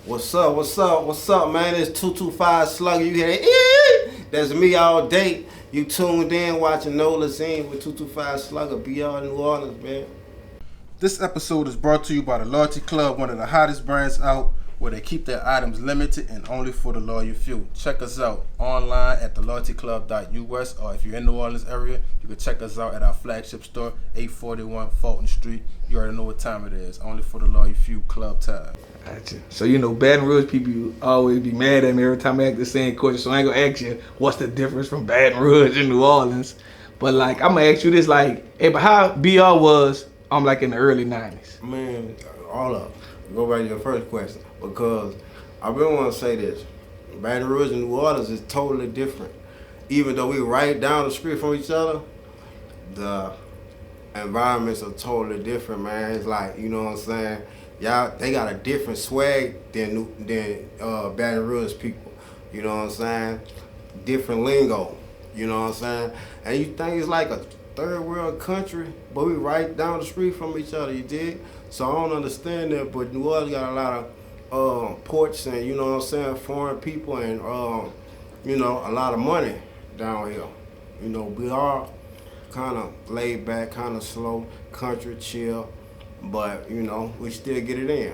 What's up? What's up? What's up, man? It's 225 Slugga. You hear that? That's me all day. You tuned in watching Nolazine with 225 Slugga. Be all in New Orleans, man. This episode is brought to you by the Loyalty Club, one of the hottest brands out, where they keep their items limited and only for the loyal few. Check us out online at theloyaltyclub.us, or if you're in the New Orleans area, you can check us out at our flagship store, 841 Fulton Street. You already know what time it is. Only for the loyal few, club time. Gotcha. So, Baton Rouge people always be mad at me every time I ask the same question. So I ain't gonna ask you what's the difference from Baton Rouge and New Orleans. But I'm gonna ask you this, hey, but how BR was in the early 90s? Man, all up. Go back to your first question. Because I really want to say this. Baton Rouge and New Orleans is totally different. Even though we right down the street from each other, the environments are totally different, man. It's like, you know what I'm saying? Y'all, they got a different swag than Baton Rouge people. You know what I'm saying? Different lingo. You know what I'm saying? And you think it's like a third world country, but we right down the street from each other, you dig? So I don't understand that, but New Orleans got a lot of ports and, you know what I'm saying, foreign people and, a lot of money down here. We are kind of laid back, kind of slow, country, chill, but, we still get it in.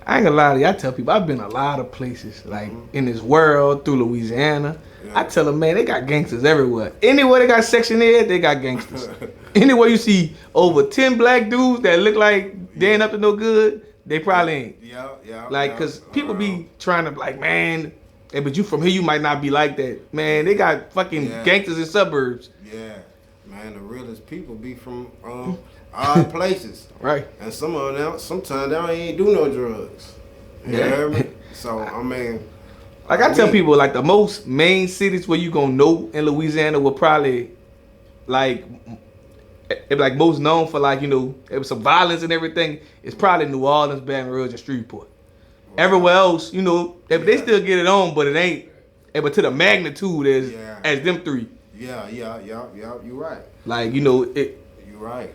I ain't gonna lie to you. I tell people I've been a lot of places, in this world, through Louisiana. Yeah. I tell them, man, they got gangsters everywhere. Anywhere they got Section 8, they got gangsters. Anywhere you see over 10 black dudes that look like they ain't up to no good, they probably ain't. Yeah. Cause people be trying to man, hey, but you from here, you might not be like that. Man, they got fucking gangsters in suburbs. Yeah, man, the realest people be from odd places. Right. And some of them, sometimes they don't even do no drugs. You hear me? So, I tell people, the most main cities where you gonna know in Louisiana will probably, most known for, there was some violence and everything, it's probably New Orleans, Baton Rouge, and Shreveport. Everywhere else, they still get it on, but it ain't, but to the magnitude as them three. Yeah, you're right. You're right.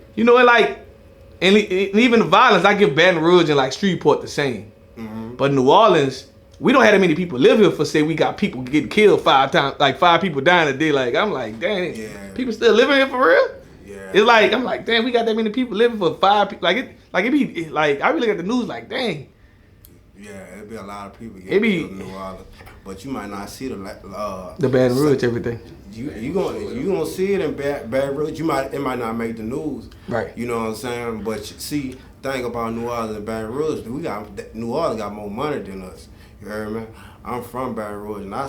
And even the violence, I give Baton Rouge and Shreveport the same. Mm-hmm. But New Orleans, we don't have that many people live here for say we got people getting killed 5 times, 5 people dying a day. I'm dang, people still living here for real? Yeah. It's I'm damn, we got that many people living for 5 people. I really look at the news dang. Yeah, it'd be a lot of people getting killed in New Orleans, but you might not see the Baton Rouge everything. You gonna see it in Baton Rouge. It might not make the news. Right. You know what I'm saying? But see, think about New Orleans and Baton Rouge. New Orleans got more money than us. You heard me? I'm from Baton Rouge, and I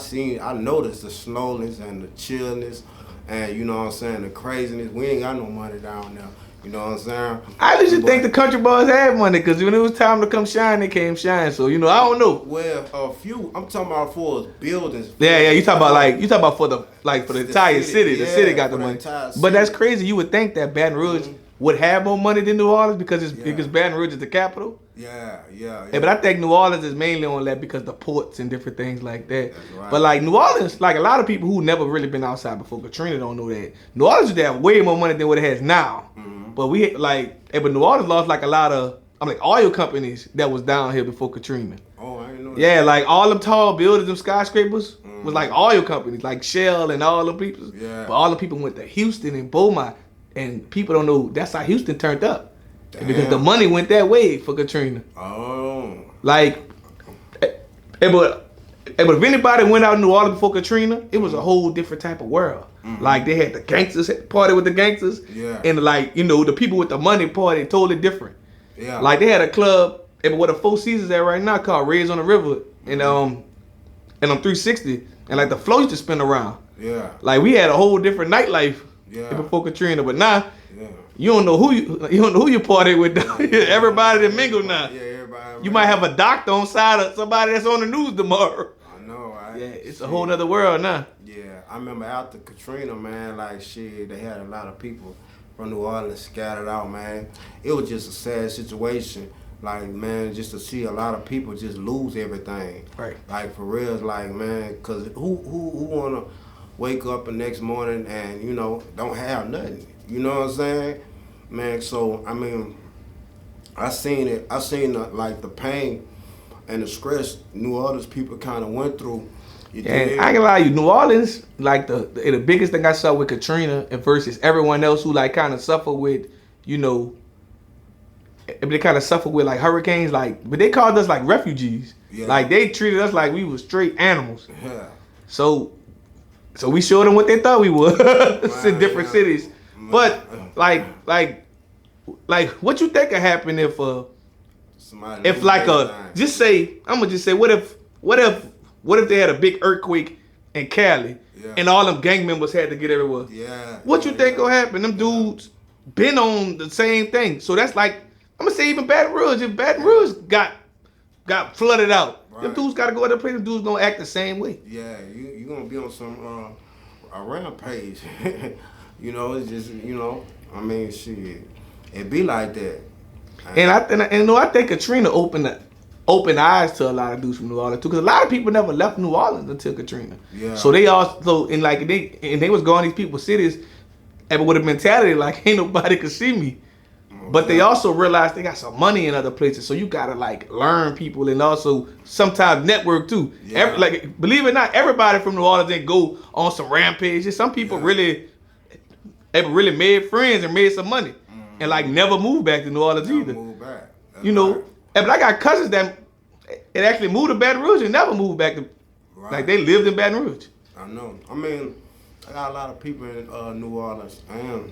noticed the slowness and the chillness, and you know what I'm saying, the craziness. We ain't got no money down there. You know what I'm saying? I just think the country boys had money, because when it was time to come shine, they came shine. So, I don't know. Well, a few. I'm talking about for buildings. Yeah. You talk about for the entire city. The city got the money. But that's crazy. You would think that Baton Rouge would have more money than New Orleans because Baton Rouge is the capital. Yeah. But I think New Orleans is mainly on that because the ports and different things like that. That's right. But New Orleans, a lot of people who never really been outside before Katrina don't know that. New Orleans used to have way more money than what it has now. Mm-hmm. But but New Orleans lost a lot of oil companies that was down here before Katrina. Oh, I didn't know that. Yeah, all them tall buildings, them skyscrapers was oil companies, Shell and all them people. Yeah. But all the people went to Houston and Beaumont, and people don't know that's how Houston turned up. Damn. Because the money went that way for Katrina. Oh. But if anybody went out in New Orleans before Katrina, it was a whole different type of world. Mm-hmm. They had the gangsters party with the gangsters. Yeah. And the people with the money party totally different. Yeah. They had a club where the Four Seasons at right now called Rays on the River and on 360, and the flow used to spin around. Yeah. We had a whole different nightlife before Katrina, but now you don't know who you party with. Everybody that mingle now. Yeah, everybody. You might have a doctor on side of somebody that's on the news tomorrow. I know, right? Yeah, it's a whole nother world now. Yeah, I remember after Katrina, man, they had a lot of people from New Orleans scattered out, man. It was just a sad situation. Man, just to see a lot of people just lose everything. Right. For real, it's man, because who wanna wake up the next morning and, don't have nothing? You know what I'm saying? Man, so, I seen it. I seen, the pain and the stress New Orleans people kind of went through. And I ain't gonna lie to you, New Orleans, like the biggest thing I saw with Katrina and versus everyone else who like kind of suffer with, you know, they kind of suffer with like hurricanes, like, but they called us like refugees. Yeah. Like they treated us like we was straight animals. Yeah. So we showed them what they thought we were in different cities. But like what you think could happen if just say I'm gonna just say what if they had a big earthquake in Cali and all them gang members had to get everywhere? Yeah. What you think gonna happen? Them dudes been on the same thing. So that's like I'm gonna say even Baton Rouge. If Baton Rouge got flooded out, them dudes gotta go other places. Dudes gonna act the same way. Yeah, you gonna be on some a rampage. You know, it's just I mean, shit, it be like that. And I think Katrina opened eyes to a lot of dudes from New Orleans too, because a lot of people never left New Orleans until Katrina. Yeah. So they also they was going to these people's cities, and with a mentality like ain't nobody could see me. But they also realized they got some money in other places, so you gotta like learn people and also sometimes network too. Yeah. Believe it or not, everybody from New Orleans didn't go on some rampages. Some people really made friends and made some money, and like never moved back to New Orleans either. Move back. You know, but I got cousins that it actually moved to Baton Rouge and never moved back to, like they lived in Baton Rouge. I know. I mean, I got a lot of people in New Orleans and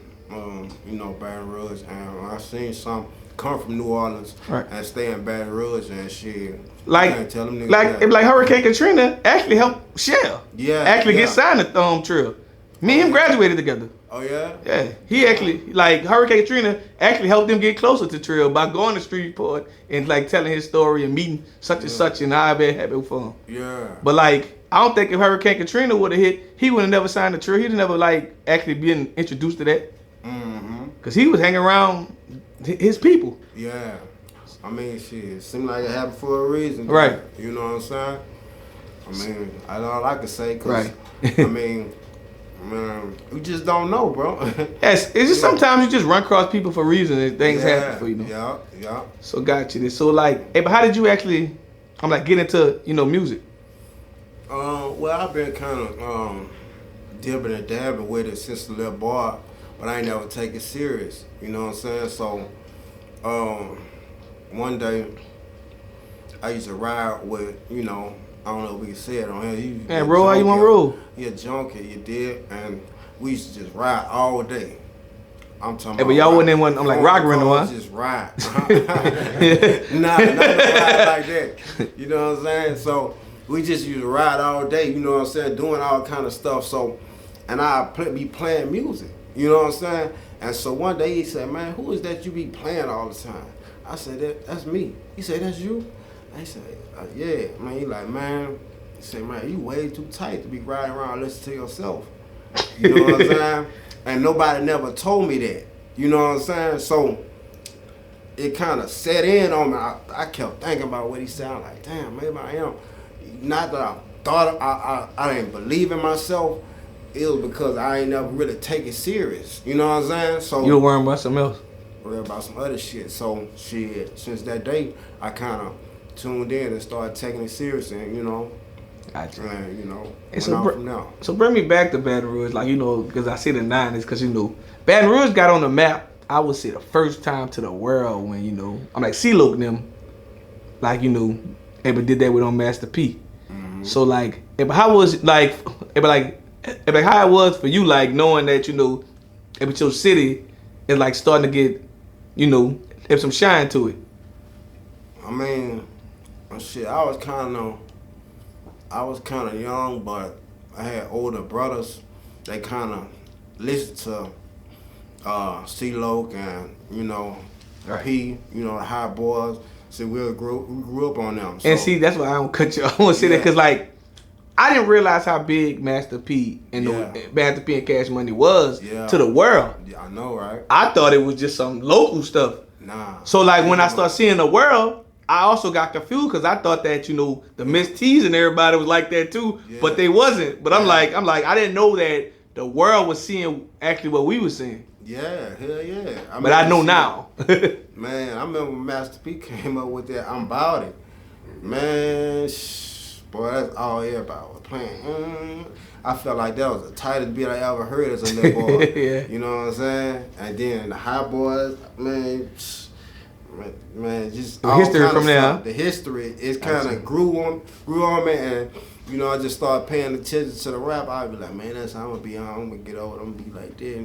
Baton Rouge, and I seen some come from New Orleans and stay in Baton Rouge and shit. Like tell them like Hurricane Katrina actually helped Shell. Yeah. Actually get signed to Trill. Me and him graduated together. Oh yeah? Yeah. He actually like Hurricane Katrina actually helped them get closer to Trill by going to Streetport and like telling his story and meeting such and such and how it happened for him. Yeah. But like I don't think if Hurricane Katrina would have hit, he would have never signed to Trill. He'd never like actually been introduced to that. Cause he was hanging around his people. Yeah. I mean, shit, it seemed like it happened for a reason. Right. You know what I'm saying? I mean, I don't like to say, cause right. I mean, man, we just don't know, bro. Yes, it's just sometimes you just run across people for reasons and things happen for you. Yeah. So got you. So like, hey, but how did you actually? I'm like get into music. Well, I've been kind of dipping and dabbing with it since a little boy, but I ain't never take it serious. You know what I'm saying? So, one day I used to ride with, I don't know if we can say it on here. Man, roll how you want to roll. He a junkie, you did, and we used to just ride all day. I'm talking about. But y'all wasn't in one. I'm like rock rental, huh? Just ride. Nah, not ride like that. You know what I'm saying? So we just used to ride all day. You know what I'm saying? Doing all kind of stuff. So, and I be playing music. You know what I'm saying? And so one day he said, "Man, who is that you be playing all the time?" I said, "That's me." He said, "That's you?" I said, "Yeah." Man, he like, "Man," he said, "Man, you way too tight to be riding around listening to yourself." You know what I'm saying? And nobody never told me that. You know what I'm saying? So it kind of set in on me. I kept thinking about what he said. I'm like, damn, maybe I am. Not that I thought I didn't believe in myself. It was because I ain't never really take it serious. You know what I'm saying? So you were worrying about something else? Worried about some other shit. So shit, since that day, I kind of tuned in and started taking it serious, and Gotcha. And from now. So bring me back to Baton Rouge, like because I see the 90s, because Baton Rouge got on the map. I would say the first time to the world when I'm like CeeLo and them, like ever did that with on Master P. Mm-hmm. So like, but how was like how it was for you, like knowing that but your city is like starting to get have some shine to it. I mean, shit, I was kind of young, but I had older brothers. They kind of listened to CeeLo and right. P, the Hot Boys. So we grew up on them. So. And see, that's why I don't cut you. I want to say that because like I didn't realize how big Master P and Master P and Cash Money was to the world. Yeah, I know, right? I thought it was just some local stuff. Nah. So like when I started seeing the world, I also got confused because I thought that the Miss T's and everybody was like that too, but they wasn't. But I'm like I didn't know that the world was seeing actually what we were seeing. Yeah, hell yeah. I know now. Man, I remember when Master P came up with that "I'm About It." Man, boy, that's all everybody was playing. I felt like that was the tightest beat I ever heard as a little boy. Yeah. You know what I'm saying? And then the high boys, man, just The all history kind from of there, stuff. huh? The history, it kind of grew on me, and you know, I just started paying attention to the rap. I'd be like, man, that's how I'm gonna be on. I'm gonna get old. I'm gonna be like this,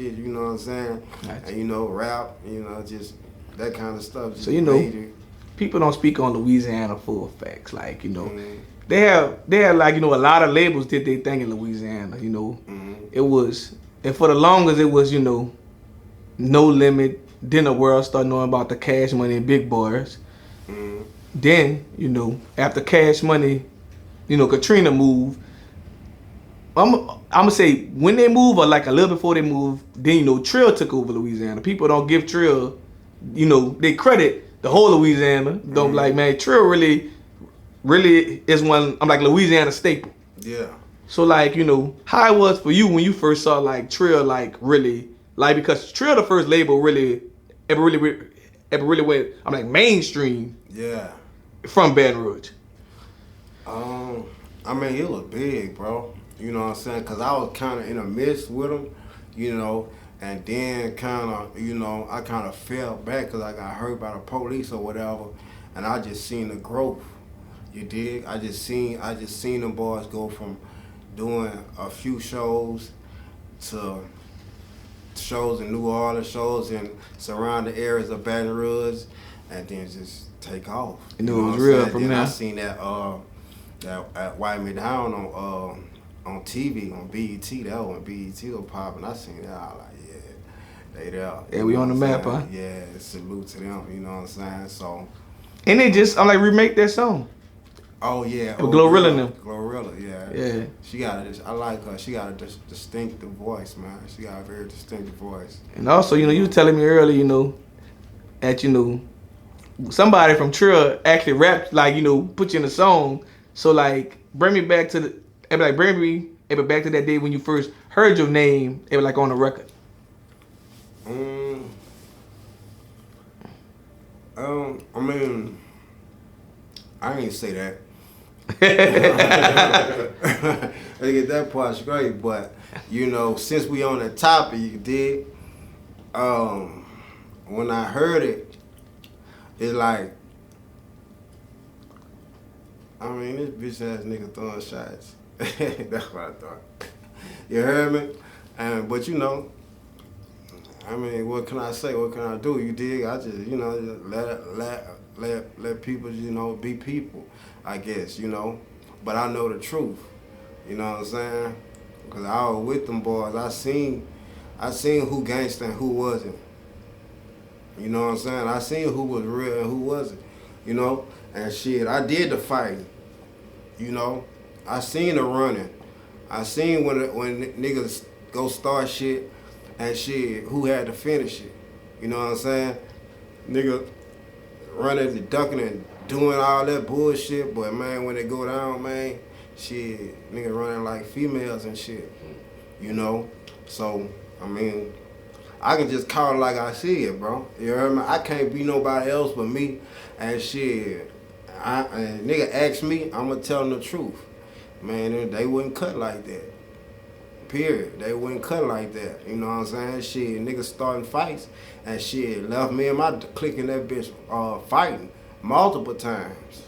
you know what I'm saying? Gotcha. And you know, rap, you know, just that kind of stuff. Just So, you know, made it. people don't speak on Louisiana full facts. Like, you know, Mhm. they have like, you know, a lot of labels did their thing in Louisiana. You know, it was, and for the longest it was, you know, No Limit. Then the world started knowing about the Cash Money and Big Boys. Then, you know, after Cash Money, you know, Katrina moved. I'm gonna say when they move or like a little before they move, then you know Trill took over Louisiana. People don't give Trill, you know, they credit the whole Louisiana. Don't be like, man, Trill really is one. I'm like Louisiana staple. Yeah. So like, you know, how it was for you when you first saw like Trill, like really, like because Trill the first label ever really went. I'm like mainstream Yeah. from Baton Rouge. I mean, it was big, bro. You know what I'm saying? Because I was kind of in the midst with them, you know, and then kind of, you know, I kind of fell back because I got hurt by the police or whatever, and I just seen the growth. You dig? I just seen them boys go from doing a few shows to shows in New Orleans, shows in surrounding areas of Baton Rouge, and then just take off. You know, it what was I'm real saying? from then there. I seen that Wipe Me Down on TV, on BET. That when BET was popping, I seen that. I was like, yeah, they there. Yeah, You we know on the what I'm map, saying? huh? Yeah, salute to them. You know what I'm saying? So, And they just, I'm like, remake that song. oh yeah, With Glorilla and them. Glorilla, yeah. Yeah. She got I like her. She got a distinctive voice, man. She got a very distinctive voice. And also, you know, you were telling me earlier, you know, that, you know, somebody from Trill actually rapped, like, you know, put you in a song. So, like, bring me back to back to that day when you first heard your name, it was like on the record. I mean, I ain't say that. I get that part straight, but you know, since we on the topic, you dig. When I heard it, it's like, I mean, this bitch ass nigga throwing shots. That's what I thought. You heard me? But you know, I mean, what can I say? What can I do? You dig? I just, you know, just let people, you know, be people, I guess, you know. But I know the truth. You know what I'm saying? Because I was with them boys. I seen who gangsta and who wasn't. You know what I'm saying? I seen who was real and who wasn't. You know? And shit, I did the fighting. You know? I seen the running. I seen when niggas go start shit and shit, who had to finish it. You know what I'm saying? Nigga running and ducking and doing all that bullshit, but man, when they go down, man, shit, nigga running like females and shit. You know? So, I mean, I can just call it like I see it, bro. You heard me? I can't be nobody else but me. And shit, and nigga ask me, I'm gonna tell them the truth. Man, they wouldn't cut like that. Period. They wouldn't cut like that. You know what I'm saying? Shit, niggas starting fights and shit left me and my clique in that bitch fighting multiple times.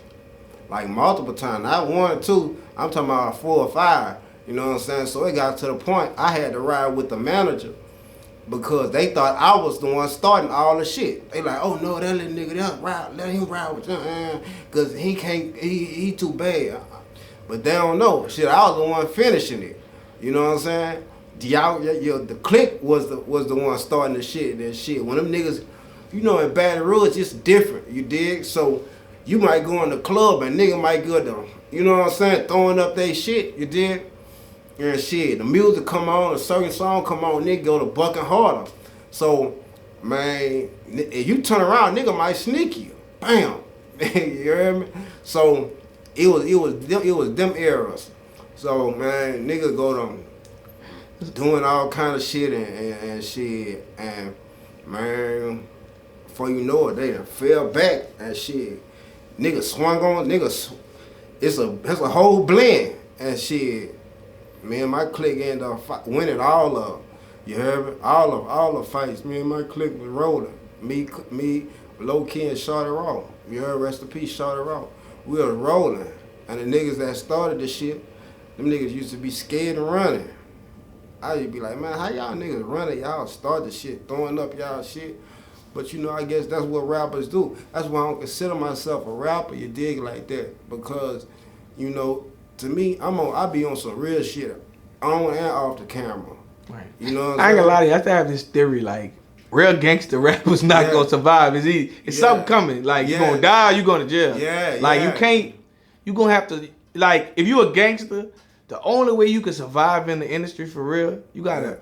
Like multiple times. Not one, two. I'm talking about 4 or 5. You know what I'm saying? So it got to the point I had to ride with the manager because they thought I was the one starting all the shit. They like, oh no, that little nigga, let him ride with you, cause he can't, he too bad. But they don't know. Shit, I was the one finishing it. You know what I'm saying? The clique was the one starting the shit. That shit. When them niggas, you know, in Baton Rouge, it's different. You dig? So you might go in the club and nigga might go to, you know what I'm saying, throwing up they shit. You dig? And shit, the music come on, a certain song come on, nigga go to bucking harder. So, man, if you turn around, nigga might sneak you. Bam. You hear me? So it was them eras. So man, nigga go to doing all kind of shit and shit, and man, before you know it, they done fell back and shit. Niggas swung on, niggas. It's a whole blend and shit. Me and my clique ended up winning all of them. You heard me? All the fights. Me and my clique was rolling. Me, Low Key and Shorty Raw. You heard? Rest in peace, Shorty Raw. We was rolling, and the niggas that started the shit, them niggas used to be scared of running. I used to be like, man, how y'all niggas running? Y'all start the shit, throwing up y'all shit. But you know, I guess that's what rappers do. That's why I don't consider myself a rapper, you dig, like that. Because, you know, to me, I be on some real shit on and off the camera. Right. You know what I ain't gonna lie to you, I still have this theory, like, real gangster rappers not gonna survive. It's something coming. Like, you gonna die or you going to jail. Like, you gonna have to, like, if you a gangster, the only way you can survive in the industry for real, you gotta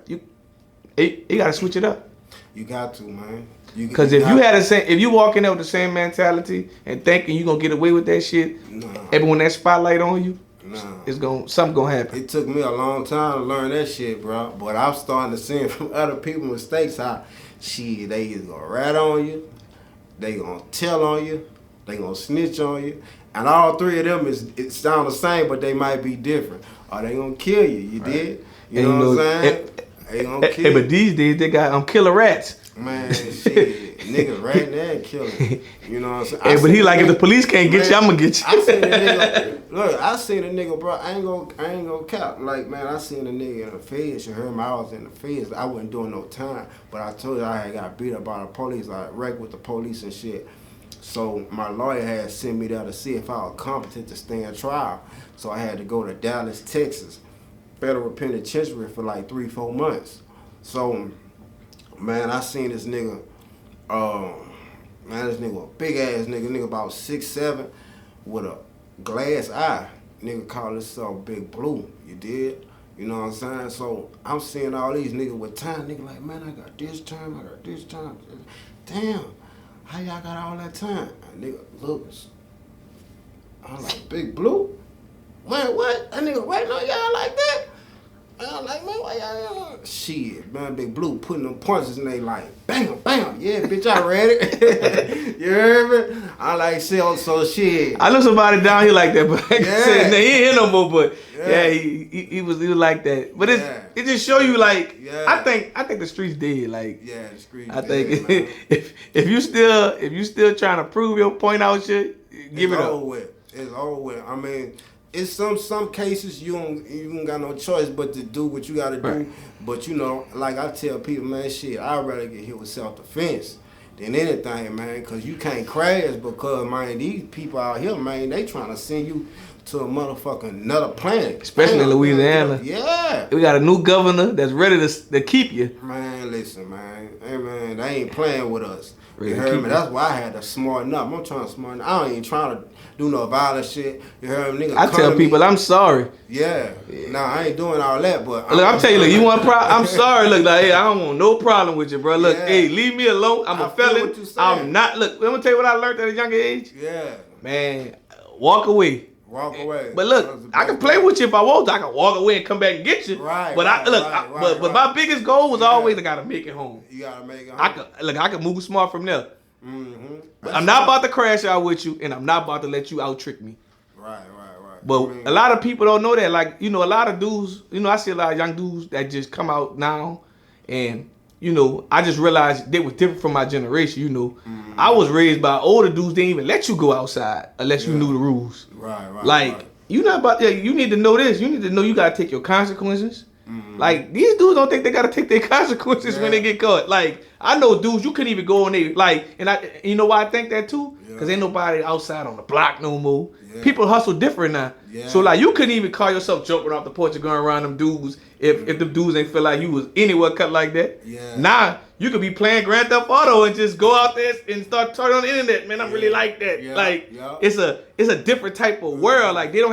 switch it up. You got to, man. Because if you walk in there with the same mentality and thinking you gonna get away with that shit, everyone that spotlight on you, something gonna happen. It took me a long time to learn that shit, bro. But I'm starting to see from other people's mistakes how shit, they either gonna rat on you, they gonna tell on you, they gonna snitch on you. And all three of them it sound the same, but they might be different. Or they gonna kill you, you did? You know what I'm saying? They gonna kill you. But these days they got killer rats. Man, shit, niggas ratting and killing. You know what I'm saying? Hey, but he like, if the police can't get you, I'm gonna get you. I seen a nigga. Look, I seen a nigga, bro. I ain't gonna cap. Like, man, I seen a nigga in the feds. You heard me? I was in the feds. I wasn't doing no time, but I told you I had got beat up by the police. I wrecked with the police and shit. So my lawyer had sent me there to see if I was competent to stand trial. So I had to go to Dallas, Texas, federal penitentiary for like 3-4 months. So, man, I seen this nigga, this nigga a big ass nigga about 6'7", with a glass eye. Nigga call himself Big Blue, you did? You know what I'm saying? So I'm seeing all these niggas with time. Nigga like, man, I got this time, I got this time. Damn, how y'all got all that time? And nigga looks. I'm like, Big Blue? Man, what? That nigga waiting on y'all like that? I'm like, man, why y'all? Shit, man, Big Blue putting them punches and they like, bam, bam. Yeah, bitch, I read it. You heard me? I like, so shit. I know somebody down here like that, but he ain't here no more. But he was like that. But it just show you, like, I think the streets dead. Like, the streets. I think dead, if you still trying to prove your point out, shit, give it up. It's over with. I mean, it's some cases you don't got no choice but to do what you got to do. Right. But you know, like I tell people, man, shit, I'd rather get hit with self-defense than anything, man, because you can't crash because, man, these people out here, man, they trying to send you to a motherfucking another planet. Especially in Louisiana. Yeah. We got a new governor that's ready to keep you. Man, listen, man. Hey, man, they ain't playing with us. Really, you heard me? That's why I had to smarten up. I'm trying to smarten up. I ain't even trying to do no violent shit. You heard me? Nigga, I tell people, I'm sorry. Yeah. Nah, I ain't doing all that, but... Look, I'm telling you, look, you want I'm sorry. Look, like, hey, I don't want no problem with you, bro. Look, hey, leave me alone. I'm a felon. I'm not... Look, I'm going to tell you what I learned at a younger age. Yeah. Man, walk away. Walk away. But look, I can play with you if I want to. I can walk away and come back and get you. Right. But but my biggest goal was always I gotta make it home. You gotta make it home. I can move smart from there. Mm-hmm. But I'm not about to crash out with you, and I'm not about to let you out trick me. Right. But a lot of people don't know that. Like, you know, a lot of dudes, you know, I see a lot of young dudes that just come out now, and you know, I just realized they were different from my generation. You know, I was raised by older dudes. They didn't even let you go outside unless you knew the rules. Right. Like, you not about. Yeah, you need to know this. You need to know you gotta take your consequences. Like, these dudes don't think they gotta take their consequences when they get caught. Like, I know dudes you couldn't even go on there. Like, and you know why I think that too? Cause ain't nobody outside on the block no more. People hustle different now. So like, you couldn't even call yourself jumping off the porch and going around them dudes if them dudes ain't feel like you was anywhere cut like that. Now you could be playing Grand Theft Auto and just go out there and start turning on the internet. Man, I really like that. Like, it's a different type of world. Like, they don't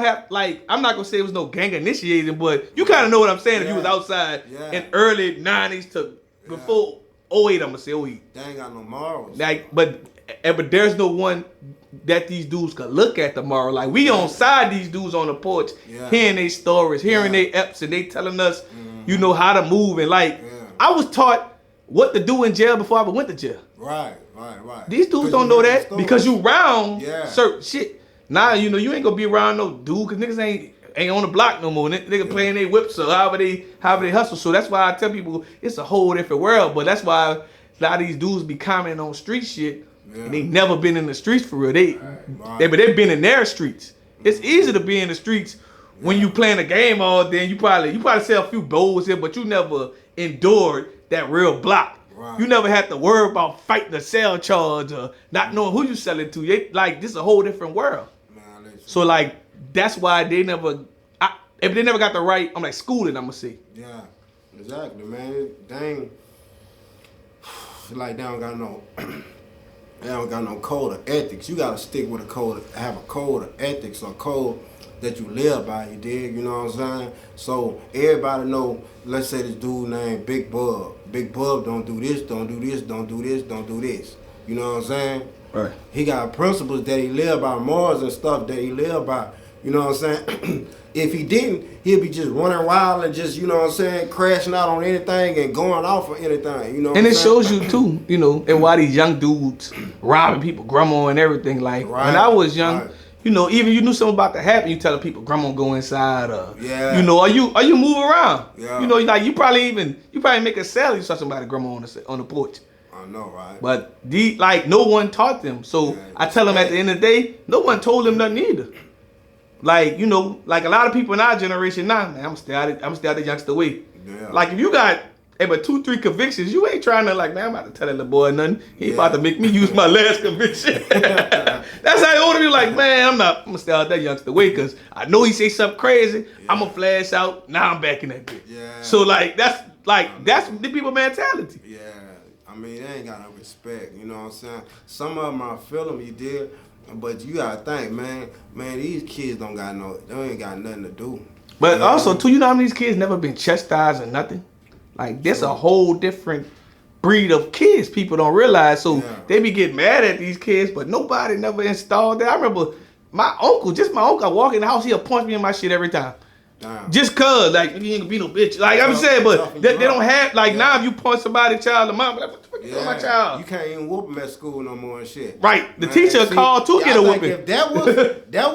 have, like, I'm not gonna say it was no gang initiating, but you kind of know what I'm saying if you was outside in early 90s to before 08, I'm gonna say 08. They ain't got no morals. Like, but there's no one that these dudes could look at tomorrow. Like, we on side these dudes on the porch, hearing their stories, hearing their eps, and they telling us, you know, how to move. And like, I was taught what to do in jail before I ever went to jail. Right. These dudes don't know that because you around Yeah. certain shit. Now you know you ain't gonna be around no dude because niggas ain't on the block no more. Nigga playing their whips or however they hustle. So that's why I tell people it's a whole different world. But that's why a lot of these dudes be commenting on street shit. Yeah. And they never been in the streets for real. Right. But they've been in their streets. It's easy to be in the streets when you playing a game all day. And you probably sell a few bowls here, but you never endured that real block. Right. You never had to worry about fighting a cell charge or not knowing who you selling to. Like this is a whole different world. Man, So like that's why they never. If they never got the right, I'm like schooling. I'm gonna say. Yeah, exactly, man. Dang, like they don't got no. They don't got no code of ethics. You gotta stick with a code. Have a code of ethics or code that you live by. You dig? You know what I'm saying? So everybody know. Let's say this dude named Big Bub. Big Bub don't do this. Don't do this. Don't do this. Don't do this. You know what I'm saying? Right. He got principles that he live by, morals and stuff that he live by. You know what I'm saying? If he didn't, he'd be just running wild and just, you know what I'm saying, crashing out on anything and going off for anything. You know what And I'm it saying? shows you too, you know, and why these young dudes robbing people, grandma and everything. Like Right, when I was young, right. you know, even you knew something about to happen, you telling people grandma go inside. Yeah. You know, are you move around? Yeah. You know, like you probably make a sale. You saw somebody grandma on the porch. I know, right? But no one taught them. So Yeah, I tell them at the end of the day, no one told them nothing either. Like, you know, like a lot of people in our generation now, man, I'm still out the youngster way. Yeah. Like if you got but 2-3 convictions, you ain't trying to like, man, I'm about to tell that little boy nothing. He about to make me use my last conviction. That's how you want to be like, man, I'm gonna stay out that youngster way because I know he say something crazy. I'm gonna flash out. Now I'm back in that bitch. Yeah. So like that's the people mentality. Yeah. I mean, they ain't got no respect. You know what I'm saying? Some of them I feel them, you did. But you gotta think, man, these kids they ain't got nothing to do. But also, too, you know how many these kids never been chastised or nothing? Like, there's a whole different breed of kids people don't realize. So they be getting mad at these kids, but nobody never installed that. I remember my uncle, I walk in the house, he'll punch me in my shit every time. Damn. Just cause, like, you ain't gonna be no bitch. Like, I'm saying, but they don't have, like, now if you punch somebody, child, the mom, like, what the fuck you doing, my child? You can't even whoop them at school no more and shit. Right. The teacher called to get a whooping. If that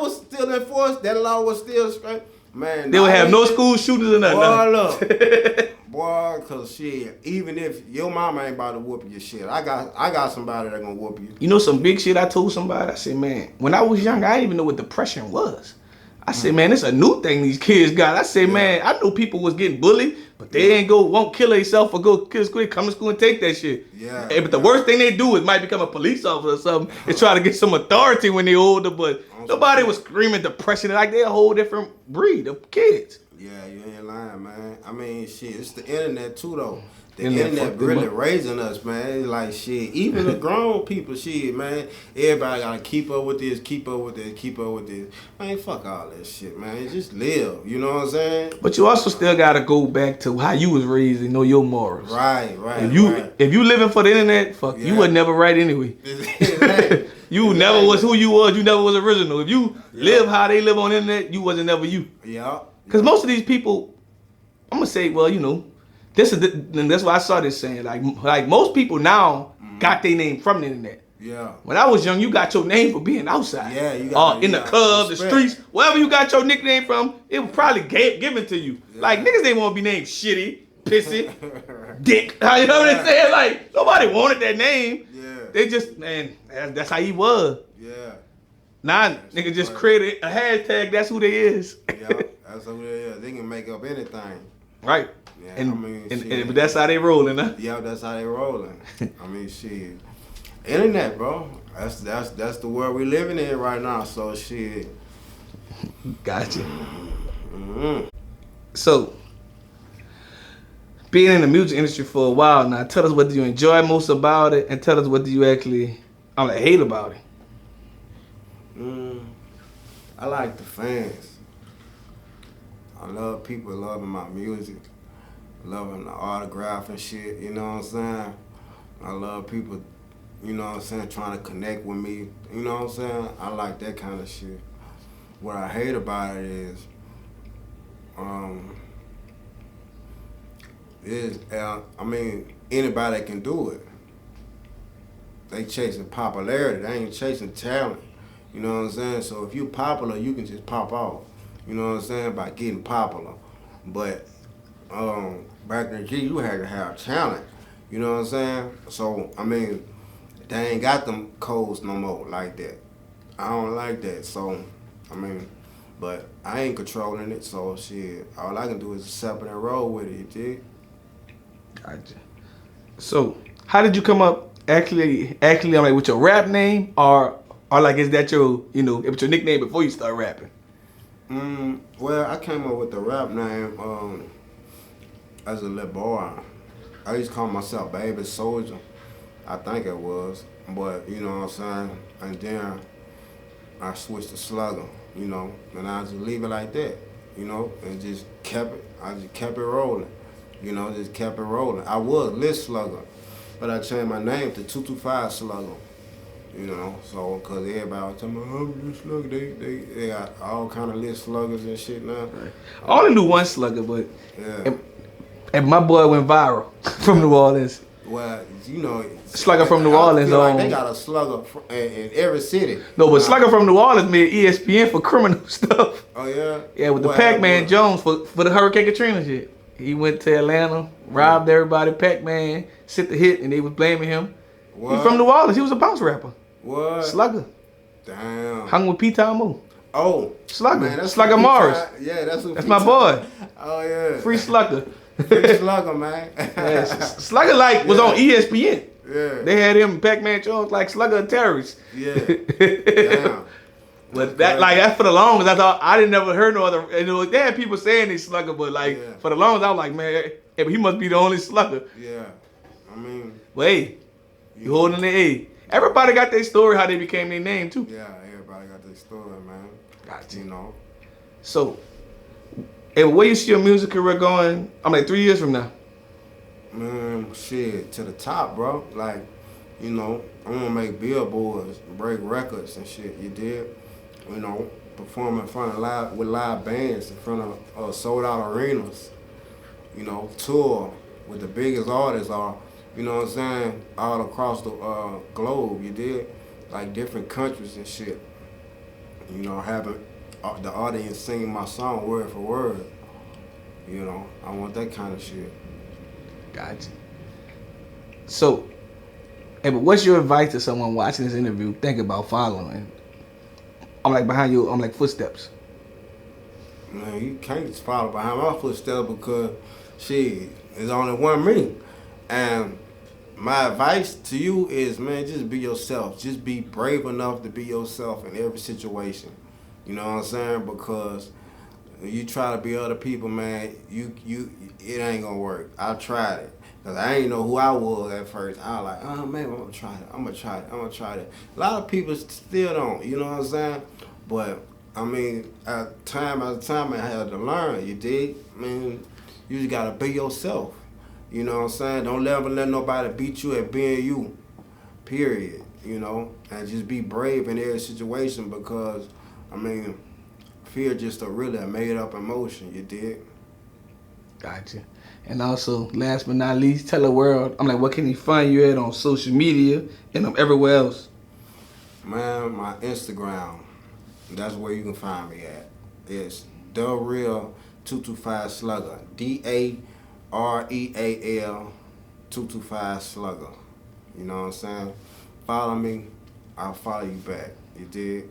was still enforced, that law was still straight, man. They would have no school shootings or nothing. Boy, look. Boy, cause shit, even if your mama ain't about to whoop your shit, I got somebody that gonna whoop you. You know some big shit I told somebody? I said, man, when I was young, I didn't even know what depression was. I said, man, it's a new thing these kids got. I said, man, I knew people was getting bullied, but they won't kill themselves or go kill school, come to school and take that shit. Yeah. Hey, but the worst thing they do is might become a police officer or something and try to get some authority when they're older, but nobody was screaming depression. Like they're a whole different breed of kids. Yeah, you ain't lying, man. I mean, shit, it's the internet too, though. The Internet internet fucked them really up. raising us, man. It's like, shit, even the grown people, shit, man. Everybody gotta keep up with this, keep up with this, keep up with this. Man, fuck all that shit, man. Just live, you know what I'm saying? But you also still gotta go back to how you was raised and know your morals. Right. If you living for the internet, you was never right anyway. You never was who you was. You never was original. If you live how they live on the internet, you wasn't never you. Yeah. Because most of these people, I'm gonna say, well, you know, and that's why I started saying, like most people now got their name from the internet. Yeah. When I was young, you got your name for being outside. Yeah, you got in the club, the respect. streets, wherever you got your nickname from, it was probably given to you. Yeah. Like niggas didn't want to be named shitty, pissy, dick. You know what I'm saying? Like nobody wanted that name. Yeah. They just, man, that's how he was. Yeah. Now nigga just created a hashtag. That's who they is. Yeah. That's who they is. They can make up anything. Right. Yeah, And, I mean, and shit. but that's how they rolling, huh? Yeah, that's how they rolling. I mean, shit. Internet, bro. That's the world we living in right now. So shit. Gotcha. Mm-hmm. So, being in the music industry for a while now, tell us what do you enjoy most about it, and tell us what do you actually, hate about it. I like the fans. I love people loving my music, loving the autograph and shit, you know what I'm saying? I love people, you know what I'm saying, trying to connect with me, you know what I'm saying? I like that kind of shit. What I hate about it is anybody can do it. They chasing popularity. They ain't chasing talent. You know what I'm saying? So if you popular, you can just pop off. You know what I'm saying? By getting popular. But back in the G, you had to have talent. You know what I'm saying? So, I mean, they ain't got them codes no more like that. I don't like that. So, I mean, but I ain't controlling it. So, shit, all I can do is accept it and roll with it, you dig? Gotcha. So, how did you come up actually I'm like with your rap name or like is that your, you know, it was your nickname before you start rapping? Well, I came up with the rap name as a little boy. I used to call myself Baby Soldier. I think it was. But, you know what I'm saying? And then I switched to Slugga, you know, and I just leave it like that, you know, and just kept it. I just kept it rolling, you know, just kept it rolling. I was List Slugga, but I changed my name to 225 Slugga, you know, so, because everybody was telling me, oh, List Slugga, they got all kind of List Sluggers and shit now. Right. I only knew one Slugga, but Yeah. and my boy went viral from New Orleans. Well, you know, Slugga from New Orleans. I feel like they got a Slugga in every city. No, but Slugga from New Orleans made ESPN for criminal stuff. Oh, yeah? Yeah, with the Pac-Man Jones for the Hurricane Katrina shit. He went to Atlanta, robbed everybody, Pac-Man, sent the hit, and they was blaming him. What? He from New Orleans. He was a bounce rapper. What? Slugga. Damn. Hung with P. Tamu. Oh. Slugga. Man, that's Slugga Morris. Yeah, that's my boy. Oh, yeah. Free Slugga. Free Slugga, man. Yeah, Slugga like was on ESPN. Yeah. They had him Pac-Man Jones like Slugga a terrorist. Yeah. Damn. But that's for the longest. I thought I didn't never heard no other. You know, they had people saying he's Slugga, but for the longest, I was like, man, he must be the only Slugga. Yeah. I mean. But hey, you holding the A. Everybody got their story how they became their name too. Yeah, everybody got their story, man. Gotcha. You know. So, hey, where you see your music career going? I'm like 3 years from now. Man, shit, to the top, bro. Like, you know, I want to make billboards, break records and shit. You did, you know, perform in front of live bands in front of sold out arenas. You know, tour with the biggest artists are, you know what I'm saying, all across the globe. You did, like different countries and shit. You know, having the audience singing my song word for word. You know, I want that kind of shit. Gotcha. So, hey, but what's your advice to someone watching this interview thinking about following? I'm like behind you, I'm like footsteps. Man, you can't just follow behind my footsteps because, shit, there's only one me. And my advice to you is, man, just be yourself. Just be brave enough to be yourself in every situation. You know what I'm saying? Because you try to be other people, man, it ain't gonna work. I tried it. Cause I ain't know who I was at first. I was like, oh man, I'm gonna try it. A lot of people still don't, you know what I'm saying? But I mean, time after time I had to learn, you dig? I mean, you just gotta be yourself. You know what I'm saying? Don't ever let nobody beat you at being you. Period. You know? And just be brave in every situation because, I mean, fear just a made up emotion, you dig? Gotcha. And also, last but not least, tell the world, I'm like, what can he find you at on social media and everywhere else? Man, my Instagram, that's where you can find me at. It's The Real 225 Slugga. DAREAL 225 Slugga. You know what I'm saying? Follow me, I'll follow you back. You dig?